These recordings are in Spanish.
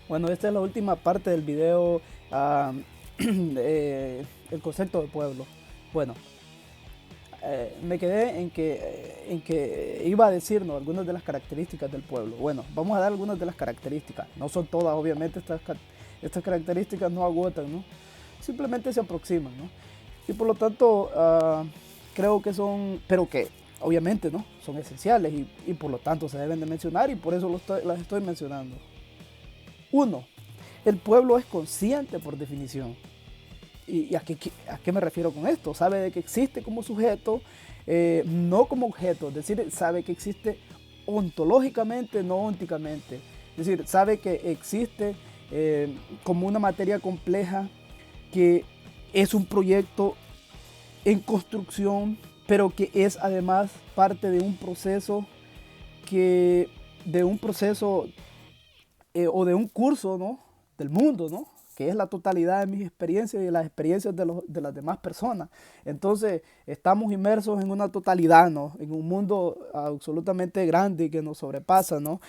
Bueno, esta es la última parte del video, ah, el concepto de pueblo. Bueno, me quedé en que iba a decirnos algunas de las características del pueblo. Bueno, vamos a dar algunas de las características. No son todas, obviamente, estas características no agotan, ¿no? Simplemente se aproximan, ¿no? Y por lo tanto, creo que son, pero que obviamente, ¿no? Son esenciales y por lo tanto se deben de mencionar y por eso las estoy mencionando. Uno, el pueblo es consciente por definición. ¿Y a qué me refiero con esto? Sabe de que existe como sujeto, no como objeto, es decir, sabe que existe ontológicamente, no ónticamente. Es decir, sabe que existe como una materia compleja que es un proyecto en construcción, pero que es además parte que, de un proceso o de un curso, ¿no? Del mundo, ¿no? Que es la totalidad de mis experiencias y de las experiencias de las demás personas. Entonces, estamos inmersos en una totalidad, ¿no? En un mundo absolutamente grande que nos sobrepasa, ¿no?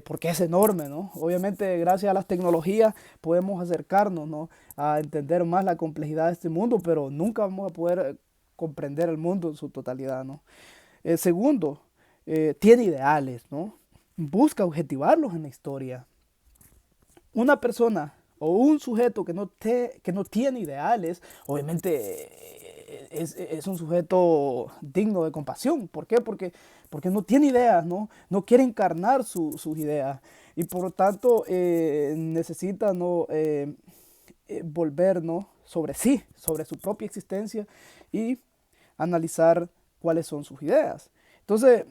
Porque es enorme, ¿no? Obviamente, gracias a las tecnologías podemos acercarnos, ¿no? A entender más la complejidad de este mundo, pero nunca vamos a poder comprender el mundo en su totalidad, ¿no? Segundo, tiene ideales, ¿no? Busca objetivarlos en la historia. Una persona o un sujeto que no tiene ideales, obviamente es un sujeto digno de compasión. ¿Por qué? Porque no tiene ideas, ¿no? No quiere encarnar sus ideas y por lo tanto necesita, ¿no? Volver, ¿no? Sobre sí, sobre su propia existencia y analizar cuáles son sus ideas. Entonces,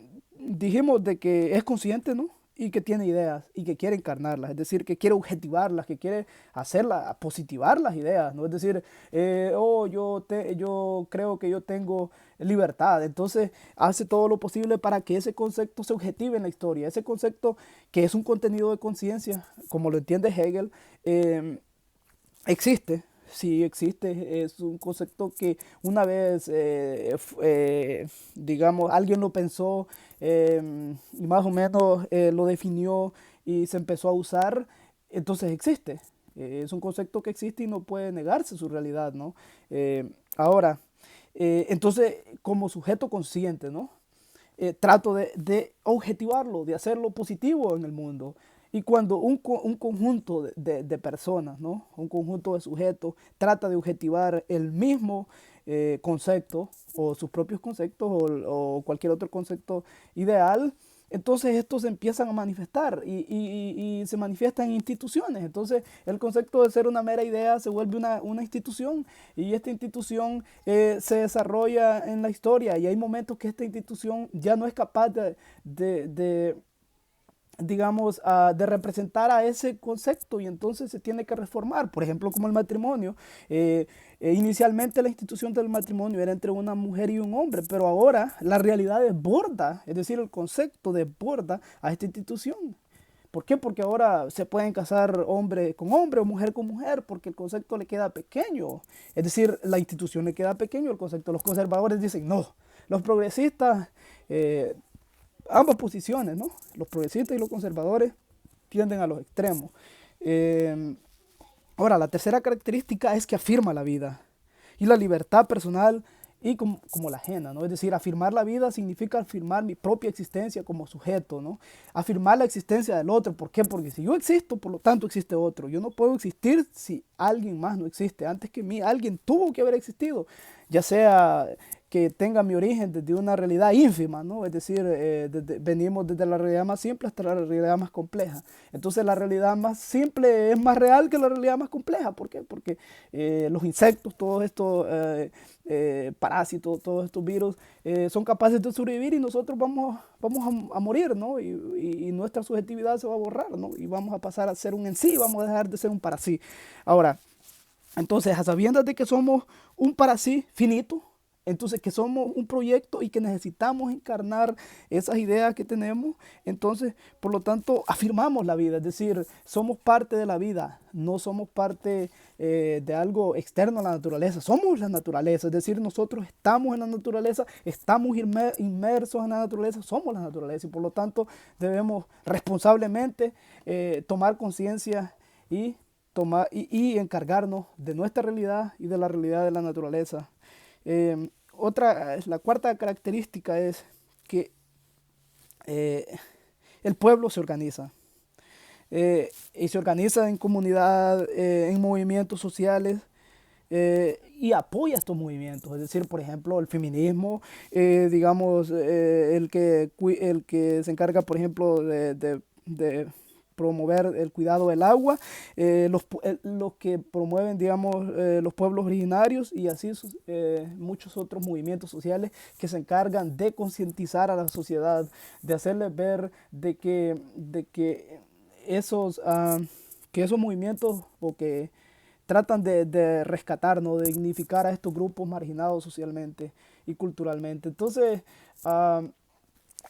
dijimos de que es consciente, ¿no? Y que tiene ideas y que quiere encarnarlas, es decir, que quiere objetivarlas, que quiere hacerlas, positivar las ideas, ¿no? Es decir, yo creo que yo tengo libertad, entonces hace todo lo posible para que ese concepto se objetive en la historia, ese concepto que es un contenido de conciencia, como lo entiende Hegel, existe, sí existe, es un concepto que una vez, digamos, alguien lo pensó y más o menos lo definió y se empezó a usar, entonces existe. Es un concepto que existe y no puede negarse su realidad, ¿no? Ahora, entonces, como sujeto consciente, ¿no? Trato de objetivarlo, de hacerlo positivo en el mundo. Y cuando un conjunto de personas, ¿no? Un conjunto de sujetos trata de objetivar el mismo concepto o sus propios conceptos o cualquier otro concepto ideal, entonces estos se empiezan a manifestar y se manifiestan en instituciones. Entonces el concepto de ser una mera idea se vuelve una institución y esta institución se desarrolla en la historia y hay momentos que esta institución ya no es capaz de digamos, de representar a ese concepto y entonces se tiene que reformar, por ejemplo, como el matrimonio. Inicialmente la institución del matrimonio era entre una mujer y un hombre, pero ahora la realidad desborda, es decir, el concepto desborda a esta institución. ¿Por qué? Porque ahora se pueden casar hombre con hombre o mujer con mujer, porque el concepto le queda pequeño. Es decir, la institución le queda pequeño el concepto. Los conservadores dicen no. Los progresistas eh, ambas posiciones, ¿no? Los progresistas y los conservadores tienden a los extremos. Eh, Ahora, la tercera característica es que afirma la vida y la libertad personal y como la ajena, ¿no? Es decir, afirmar la vida significa afirmar mi propia existencia como sujeto, ¿no? Afirmar la existencia del otro. ¿Por qué? Porque si yo existo, por lo tanto existe otro. Yo no puedo existir si alguien más no existe. Antes que mí, alguien tuvo que haber existido, ya sea que tenga mi origen desde una realidad ínfima, ¿no? Es decir, venimos desde la realidad más simple hasta la realidad más compleja. Entonces la realidad más simple es más real que la realidad más compleja. ¿Por qué? Porque los insectos, todos estos parásitos, todos estos virus, son capaces de sobrevivir y nosotros vamos a morir, ¿no? Y nuestra subjetividad se va a borrar, ¿no? Y vamos a pasar a ser un en sí, vamos a dejar de ser un para sí. Ahora, entonces, a sabiendas de que somos un para sí finito, Entonces, que somos un proyecto y que necesitamos encarnar esas ideas que tenemos. Entonces, por lo tanto, afirmamos la vida, es decir, somos parte de la vida, no somos parte de algo externo a la naturaleza, somos la naturaleza, es decir, nosotros estamos en la naturaleza, estamos inmersos en la naturaleza, somos la naturaleza y por lo tanto debemos responsablemente tomar conciencia y, y encargarnos de nuestra realidad y de la realidad de la naturaleza. La cuarta característica es que eh, el pueblo se organiza. Y se organiza en comunidad, en movimientos sociales, y apoya estos movimientos. Es decir, por ejemplo, el feminismo, digamos, el que se encarga, por ejemplo, de promover el cuidado del agua, los que promueven, digamos, los pueblos originarios y así muchos otros movimientos sociales que se encargan de concientizar a la sociedad, de hacerles ver que esos movimientos o que tratan de rescatar, ¿no? De dignificar a estos grupos marginados socialmente y culturalmente. Entonces,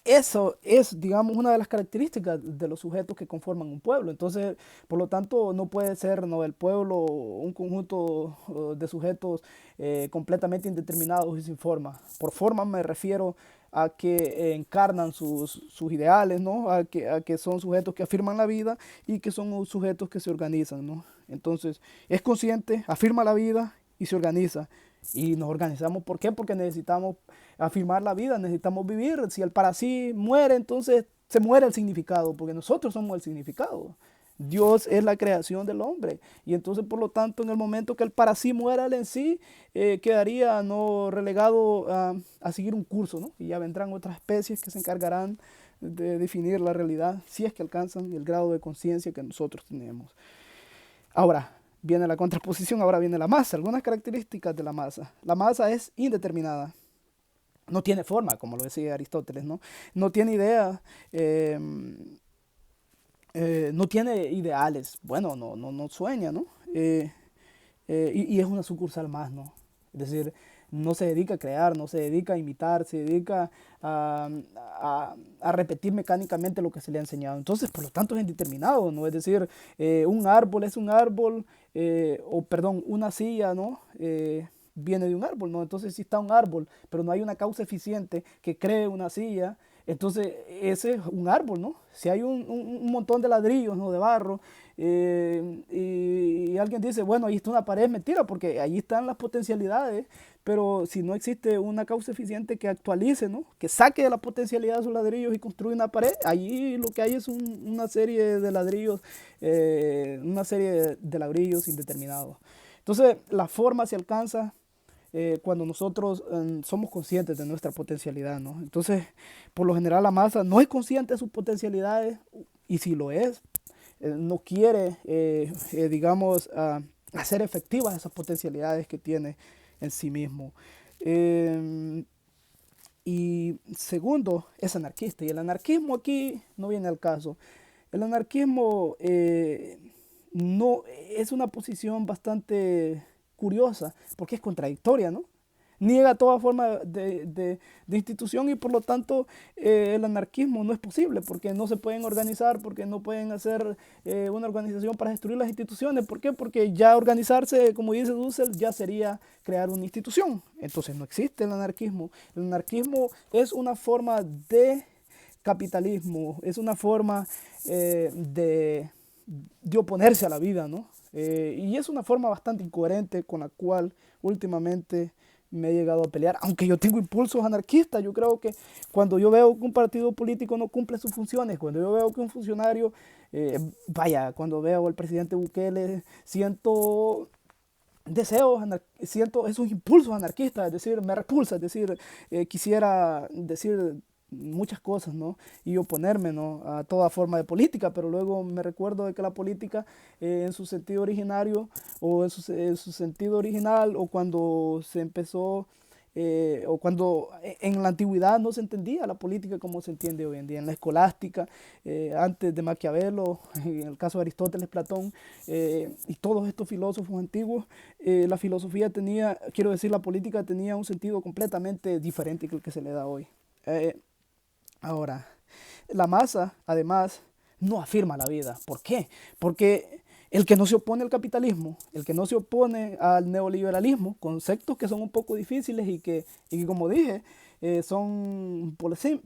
eso es, digamos, una de las características de los sujetos que conforman un pueblo. Entonces, por lo tanto, no puede ser, ¿no?, el pueblo un conjunto de sujetos completamente indeterminados y sin forma. Por forma me refiero a que encarnan sus ideales, ¿no? A que son sujetos que afirman la vida y que son sujetos que se organizan, ¿no? Entonces, es consciente, afirma la vida y se organiza. Y nos organizamos, ¿por qué? Porque necesitamos afirmar la vida, necesitamos vivir. Si el para sí muere, entonces se muere el significado, porque nosotros somos el significado. Dios es la creación del hombre. Y entonces, por lo tanto, en el momento que el para sí muera, él en sí quedaría no relegado a seguir un curso, ¿no? Y ya vendrán otras especies que se encargarán de definir la realidad, si es que alcanzan el grado de conciencia que nosotros tenemos. Ahora, viene la contraposición, ahora viene la masa, algunas características de la masa. La masa es indeterminada, no tiene forma, como lo decía Aristóteles, ¿no? No tiene idea, no tiene ideales, bueno, no sueña, ¿no? Y es una sucursal más, ¿no? Es decir, no se dedica a crear, no se dedica a imitar, se dedica a repetir mecánicamente lo que se le ha enseñado. Entonces, por lo tanto, es indeterminado, ¿no? Es decir, un árbol es un árbol, o perdón, una silla, ¿no? Viene de un árbol, ¿no? Entonces, si está un árbol, pero no hay una causa eficiente que cree una silla, entonces ese es un árbol, ¿no? Si hay un montón de ladrillos, ¿no?, de barro, y alguien dice, bueno, ahí está una pared, es mentira, porque ahí están las potencialidades, pero si no existe una causa eficiente que actualice, ¿no?, que saque de la potencialidad de esos ladrillos y construya una pared, allí lo que hay es una serie de ladrillos, una serie de ladrillos indeterminados. Entonces, la forma se alcanza cuando nosotros somos conscientes de nuestra potencialidad, ¿no? Entonces, por lo general la masa no es consciente de sus potencialidades y si lo es, no quiere, digamos, hacer efectivas esas potencialidades que tiene en sí mismo. Eh, y segundo, es anarquista. Y el anarquismo aquí no viene al caso. El anarquismo no es una posición bastante curiosa porque es contradictoria, ¿no? Niega toda forma de institución y por lo tanto el anarquismo no es posible porque no se pueden organizar, porque no pueden hacer una organización para destruir las instituciones. ¿Por qué? Porque ya organizarse, como dice Dussel, ya sería crear una institución. Entonces no existe el anarquismo. El anarquismo es una forma de capitalismo, es una forma de oponerse a la vida, ¿no? Y es una forma bastante incoherente con la cual últimamente me he llegado a pelear, aunque yo tengo impulsos anarquistas. Yo creo que cuando yo veo que un partido político no cumple sus funciones, cuando yo veo que un funcionario, cuando veo al presidente Bukele, siento esos impulsos anarquistas, es decir, me repulsa, es decir, quisiera decir muchas cosas, ¿no? Y oponerme, ¿no?, a toda forma de política, pero luego me recuerdo de que la política en su sentido originario o en su sentido original o cuando se empezó o cuando en la antigüedad no se entendía la política como se entiende hoy en día. En la escolástica, antes de Maquiavelo, en el caso de Aristóteles, Platón y todos estos filósofos antiguos, la filosofía tenía, quiero decir, la política tenía un sentido completamente diferente que el que se le da hoy. Eh, Ahora, la masa, además, no afirma la vida. ¿Por qué? Porque el que no se opone al capitalismo, el que no se opone al neoliberalismo, conceptos que son un poco difíciles y que como dije, son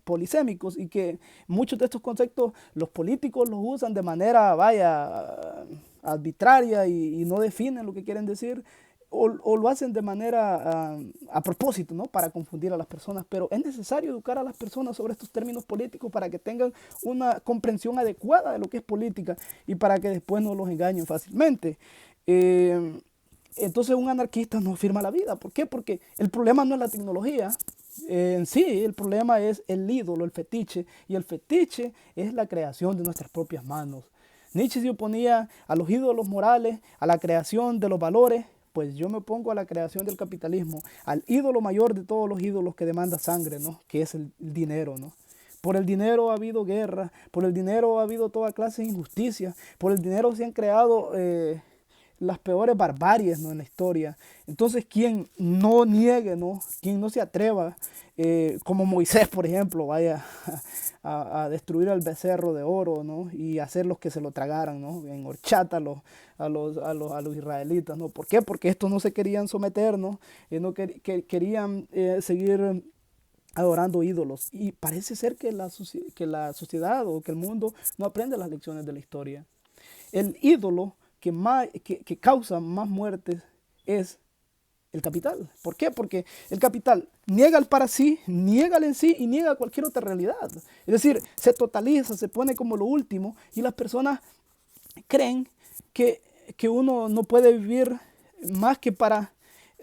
polisémicos y que muchos de estos conceptos los políticos los usan de manera, vaya, arbitraria y no definen lo que quieren decir o lo hacen de manera a propósito, ¿no? Para confundir a las personas, pero es necesario educar a las personas sobre estos términos políticos para que tengan una comprensión adecuada de lo que es política y para que después no los engañen fácilmente. Eh, entonces un anarquista no afirma la vida. ¿Por qué? Porque el problema no es la tecnología en sí, el problema es el ídolo, el fetiche, y el fetiche es la creación de nuestras propias manos. Nietzsche se oponía a los ídolos morales, a la creación de los valores, pues yo me opongo a la creación del capitalismo, al ídolo mayor de todos los ídolos que demanda sangre, ¿no? Que es el dinero, ¿no? Por el dinero ha habido guerra, por el dinero ha habido toda clase de injusticia, por el dinero se han creado las peores barbaries, ¿no? En la historia. Entonces, quien no niegue, ¿no? Quien no se atreva, como Moisés, por ejemplo, vaya a destruir al becerro de oro, ¿no? Y hacer los que se lo tragaran, ¿no? En horchata a los israelitas, ¿no? ¿Por qué? Porque estos no se querían someter, ¿no? Querían seguir adorando ídolos. Y parece ser que la sociedad o que el mundo no aprende las lecciones de la historia. El ídolo que causa más muertes es el capital. ¿Por qué? Porque el capital niega el para sí, niega el en sí y niega cualquier otra realidad. Es decir, se totaliza, se pone como lo último y las personas creen que uno no puede vivir más que para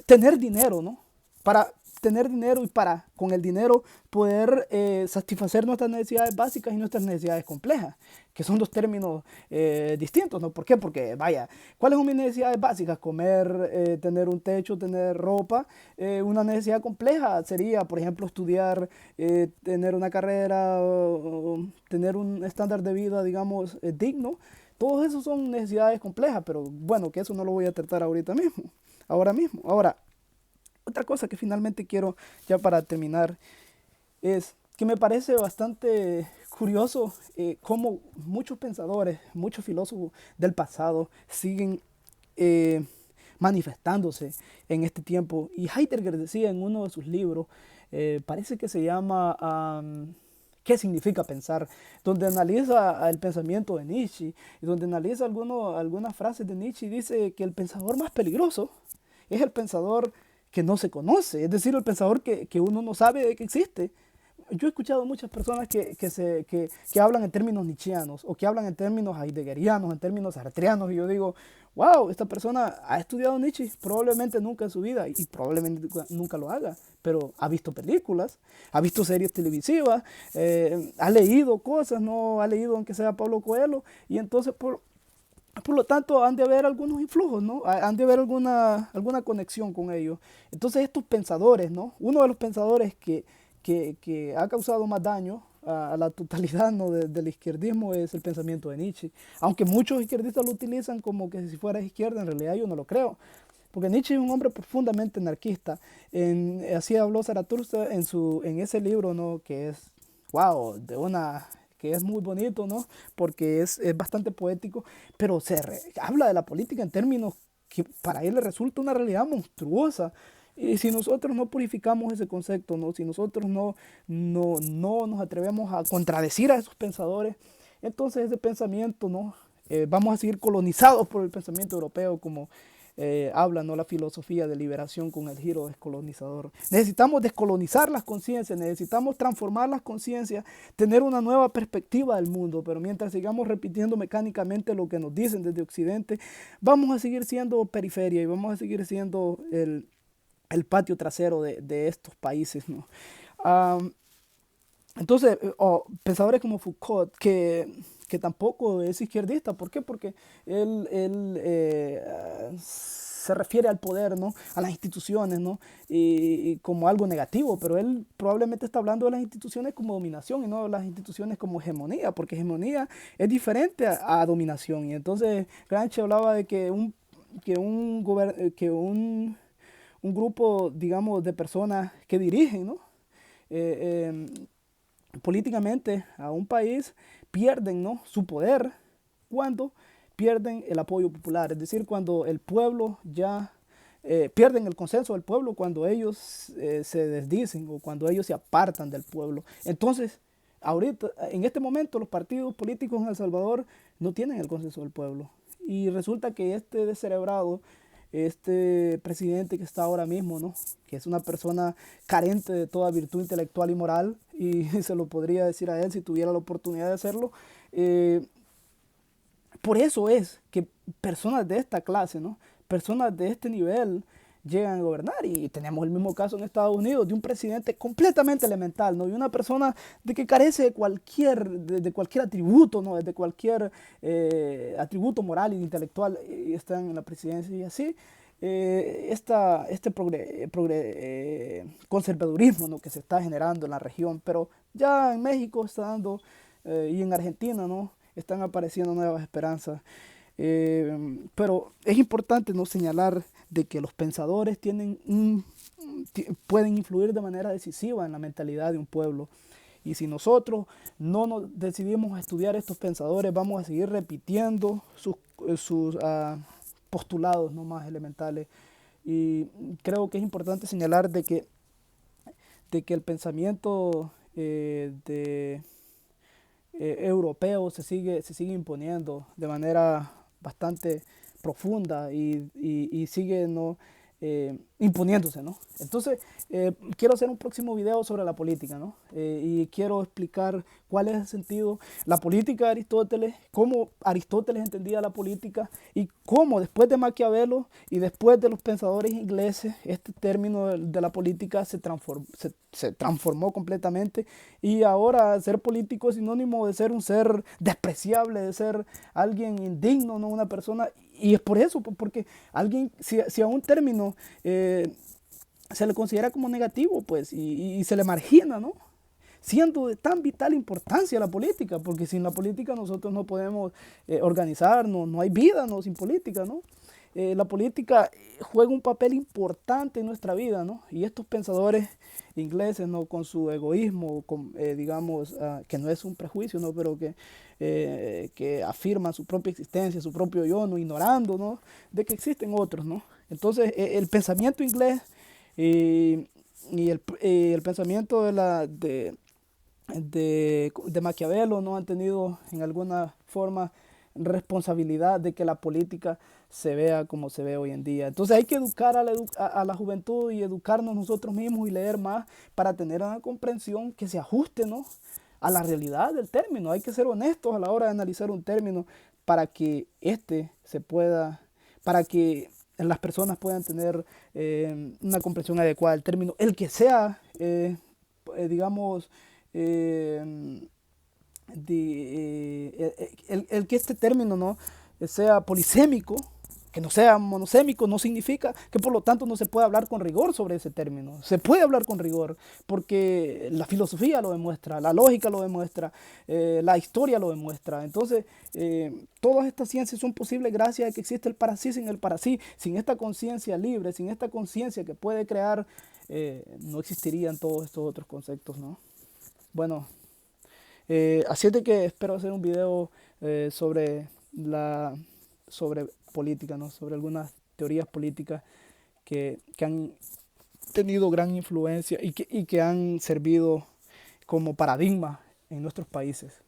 tener dinero, ¿no? Para tener dinero y para con el dinero poder satisfacer nuestras necesidades básicas y nuestras necesidades complejas, que son dos términos distintos, ¿no? ¿Por qué? Porque, vaya, ¿cuáles son mis necesidades básicas? Comer, tener un techo, tener ropa. Una necesidad compleja sería, por ejemplo, estudiar, tener una carrera, o tener un estándar de vida, digamos, digno. Todos esos son necesidades complejas, pero bueno, que eso no lo voy a tratar ahorita mismo, ahora mismo. Ahora, otra cosa que finalmente quiero, ya para terminar, es que me parece bastante curioso cómo muchos pensadores, muchos filósofos del pasado siguen eh, manifestándose en este tiempo. Y Heidegger decía en uno de sus libros, parece que se llama ¿Qué significa pensar? Donde analiza el pensamiento de Nietzsche y donde analiza algunas frases de Nietzsche y dice que el pensador más peligroso es el pensador que no se conoce, es decir, el pensador que uno no sabe de que existe. Yo he escuchado muchas personas que hablan en términos nietzscheanos o que hablan en términos heideggerianos, en términos sartreanos, y yo digo, wow, esta persona ha estudiado Nietzsche, probablemente nunca en su vida y probablemente nunca lo haga, pero ha visto películas, ha visto series televisivas, ha leído cosas, no ha leído aunque sea Pablo Coelho, y entonces por lo tanto, han de haber algunos influjos, ¿no? Han de haber alguna conexión con ellos. Entonces, estos pensadores, ¿no? Uno de los pensadores que ha causado más daño a la totalidad, ¿no? del izquierdismo es el pensamiento de Nietzsche. Aunque muchos izquierdistas lo utilizan como que si fuera izquierda, en realidad yo no lo creo. Porque Nietzsche es un hombre profundamente anarquista. Así habló Zaratustra en ese libro, ¿no? Que es, wow, que es muy bonito, ¿no? Porque es bastante poético, pero habla de la política en términos que para él le resulta una realidad monstruosa. Y si nosotros no purificamos ese concepto, ¿no? Si nosotros no nos atrevemos a contradecir a esos pensadores, entonces ese pensamiento, ¿no? Vamos a seguir colonizados por el pensamiento europeo, como habla, ¿no? La filosofía de liberación con el giro descolonizador. Necesitamos descolonizar las conciencias, necesitamos transformar las conciencias, tener una nueva perspectiva del mundo, pero mientras sigamos repitiendo mecánicamente lo que nos dicen desde Occidente, vamos a seguir siendo periferia y vamos a seguir siendo el patio trasero de estos países, ¿no? Um, entonces, pensadores como Foucault, que tampoco es izquierdista, ¿por qué? Porque él se refiere al poder, ¿no? A las instituciones, ¿no? Y como algo negativo, pero él probablemente está hablando de las instituciones como dominación y no de las instituciones como hegemonía, porque hegemonía es diferente a dominación. Y entonces Gramsci hablaba de un grupo, digamos, de personas que dirigen, ¿no? Eh, políticamente a un país pierden, ¿no?, su poder cuando pierden el apoyo popular, es decir, cuando el pueblo ya pierden el consenso del pueblo, cuando ellos se desdicen o cuando ellos se apartan del pueblo. Entonces, ahorita, en este momento, los partidos políticos en El Salvador no tienen el consenso del pueblo. Y resulta que este descerebrado, este presidente que está ahora mismo, ¿no?, que es una persona carente de toda virtud intelectual y moral, y se lo podría decir a él si tuviera la oportunidad de hacerlo, por eso es que personas de esta clase, ¿no?, personas de este nivel llegan a gobernar, y tenemos el mismo caso en Estados Unidos de un presidente completamente elemental, ¿no?, y una persona de que carece de cualquier atributo, ¿no?, de cualquier atributo moral e intelectual, y están en la presidencia y así. Conservadurismo, ¿no?, que se está generando en la región, pero ya en México está dando, y en Argentina, ¿no?, están apareciendo nuevas esperanzas. Pero es importante, ¿no?, señalar de que los pensadores pueden influir de manera decisiva en la mentalidad de un pueblo. Y si nosotros no nos decidimos a estudiar estos pensadores, vamos a seguir repitiendo sus postulados, ¿no?, más elementales. Y creo que es importante señalar de que el pensamiento europeo se sigue imponiendo de manera bastante profunda y sigue, ¿no?, imponiéndose, ¿no? Entonces, quiero hacer un próximo video sobre la política, ¿no? Y quiero explicar cuál es el sentido, la política de Aristóteles, cómo Aristóteles entendía la política y cómo después de Maquiavelo y después de los pensadores ingleses, este término de la política se transformó completamente, y ahora ser político es sinónimo de ser un ser despreciable, de ser alguien indigno, ¿no?, una persona. Y es por eso, porque alguien, si a un término se le considera como negativo, pues, y se le margina, ¿no?, siendo de tan vital importancia la política, porque sin la política nosotros no podemos organizarnos, no hay vida, ¿no?, sin política, ¿no? La política juega un papel importante en nuestra vida, ¿no? Y estos pensadores ingleses, ¿no?, con su egoísmo, digamos, que no es un prejuicio, ¿no?, pero que afirman su propia existencia, su propio yo, ¿no?, ignorando, ¿no?, de que existen otros, ¿no? Entonces, el pensamiento inglés y el pensamiento de Maquiavelo no han tenido en alguna forma responsabilidad de que la política se vea como se ve hoy en día. Entonces hay que educar a la juventud y educarnos nosotros mismos y leer más para tener una comprensión que se ajuste, ¿no?, a la realidad del término. Hay que ser honestos a la hora de analizar un término para que para que las personas puedan tener una comprensión adecuada del término, el que sea, digamos, el que este término, ¿no?, sea polisémico, que no sea monosémico, no significa que por lo tanto no se puede hablar con rigor sobre ese término. Se puede hablar con rigor porque la filosofía lo demuestra, la lógica lo demuestra, la historia lo demuestra. Entonces, todas estas ciencias son posibles gracias a que existe el para sí. Sin el para sí, sin esta conciencia libre, sin esta conciencia que puede crear, no existirían todos estos otros conceptos, ¿no? Bueno, así es de que espero hacer un video sobre política, ¿no?, sobre algunas teorías políticas que han tenido gran influencia y que han servido como paradigma en nuestros países.